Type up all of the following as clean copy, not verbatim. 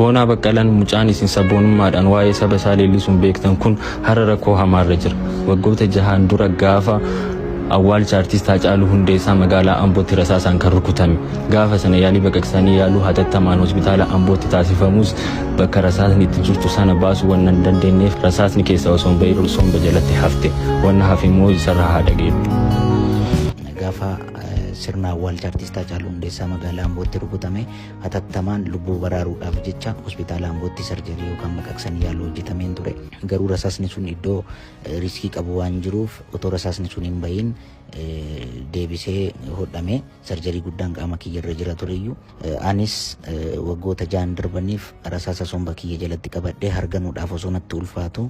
Boonaa Baqqalaan mucaan isin sabboonummaadhaan waa'ee saba isaa leellisuun beektan kun harara koo hamaarra jira. Waggoota 6 dura gaafa awwaalcha artiist Haacaaluu Hundeessaa magaalaa Ambootti rasaasaan kan rukutame. Gaafa sana yaalii baqaqsanii yaaluu hatattamaan hospitaala Ambootti taasifamus bakka rasaasni itti jirtu sana baasuu waan hin dandeenyeef rasaasni keessa osoo hin bahin somba jalatti hafte. Waan hafe immoo isarraa haa dhageeddu. Gaafa sirna awwaalcha artiist Haacaaluu Hundeessaa magaalaa Ambootti rukutame hatattamaan lubbuu baraaruudhaaf jecha hospitaala Ambootti sarjarii yookaan baqaqsanii yaaluu hojjetameen ture. Garuu rasaasni sun iddoo riskii qabu waan jiruuf otoo rasaasni sun hin bahin deebisee hodhame sarjarii guddaan qaama kiyya irra jira tureyyuu anis waggoota 6 darbaniif rasaasa somba kiyya jalatti qabadhee harganuudhaaf osoo natti ulfaatu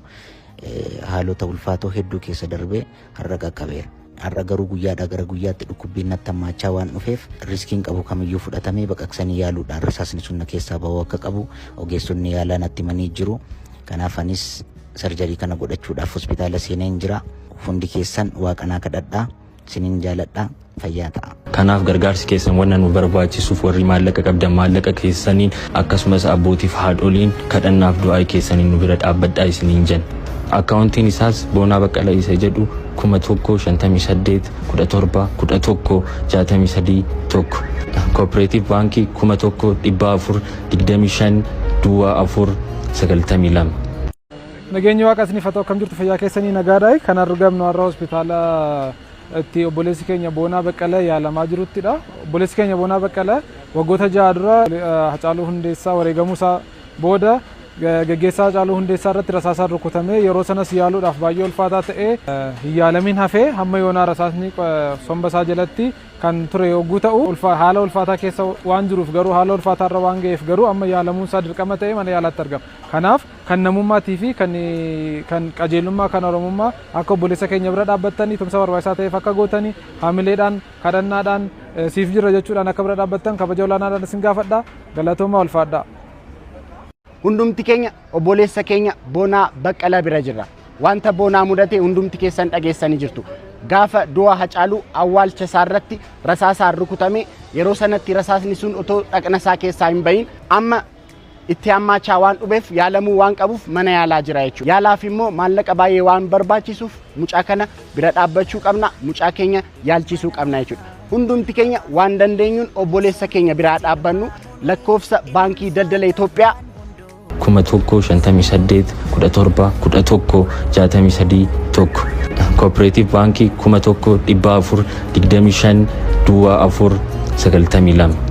haalota ulfaatoo hedduu keessa darbee har'a qaqqabeera. Har'a garuu guyyaadhaa gara guyyaatti dhukkubbiin natti hammaachaa waan dhufeef riskiin qabu kamiyyuu fudhatamee baqaqsanii yaaluudhaan rasaasni sun keessaa bahuu akka qabu ogeessonni yaalaa natti himanii jiru. Kanaaf anis sarjarii kana godhachuudhaaf hospitaala seeneen jira. Hundi keessan waaqanaa kadhadhaa, sinin jaaladhaa, fayyaa ta'a. Kanaaf gargaarsi keessan waan nu barbaachisuuf warri maallaqa qabdan maallaqa keessaniin akkasumas abbootiif haadholiin kadhannaaf du'aa keessaniin nu bira dhaabbadhaa isiniin jenna. Akkaawuntiin isaas Boonaa Baqqalaa isa jedhu 1158 17 11 63 1. Cooperative Baankii 1425 4 92. Nageenyi waaqa isiniif haa ta'u akkam jirtu fayyaa keessanii nagaadhaa. Kan argamnu har'a hospitaala itti obboleessi keenya Boonaa Baqqalaa yaalamaa jiruttidha. Obboleessi keenya Boonaa Baqqalaa waggoota 6 dura Haacaaluu Hundeessaa wareegamuu isaa booda gaggeessaa Haacaaluu Hundeessaa irratti rasaasaan rukutame yeroo sanas yaaluudhaaf baay'ee ulfaataa ta'e hin yaalamin hafee hamma yoonaa rasaasni somba isaa jalatti kan ture yogguu ta'u haala ulfaataa keessa waan jiruuf garuu haala ulfaataa irra waan ga'eef garuu amma yaalamuun isaa dirqama ta'ee mana yaalaatti argama. Kanaaf kan namummaatii fi kan qajeelummaa kan oromummaa akka obboleessa keenya bira dhaabbattanii tumsa barbaachisaa ta'eef akka gootanii haamileedhaan kadhannaadhaan siif jira jechuudhaan akka bira dhaabbattan kabaja olaanaadhaan isin gaafadha. Galatoomaa ulfaadhaa. Hundumti keenya obboleessa keenya Boonaa Baqqalaa bira jirra. Wanta Boonaa mudate hundumti keessan dhageessanii jirtu. Gaafa du'a Haacaaluu awwaalcha isaa irratti rasaasaan rukutame yeroo sanatti rasaasni sun otoo dhaqna isaa keessaa hin bahin amma itti hammaachaa waan dhufeef yaalamuu waan qabuuf mana yaalaa jira jechuudha. Yaalaaf immoo maallaqa baay'ee waan barbaachisuuf mucaa kana bira dhaabbachuu qabna, mucaa keenya yaalchisuu qabna jechuudha. Hundumti keenya waan dandeenyuun obboleessa keenya biraa dhaabbannu lakkoofsa baankii daldala Itoophiyaa 1158 17 11 63 1. Cooperative Baankii 1425 4 92.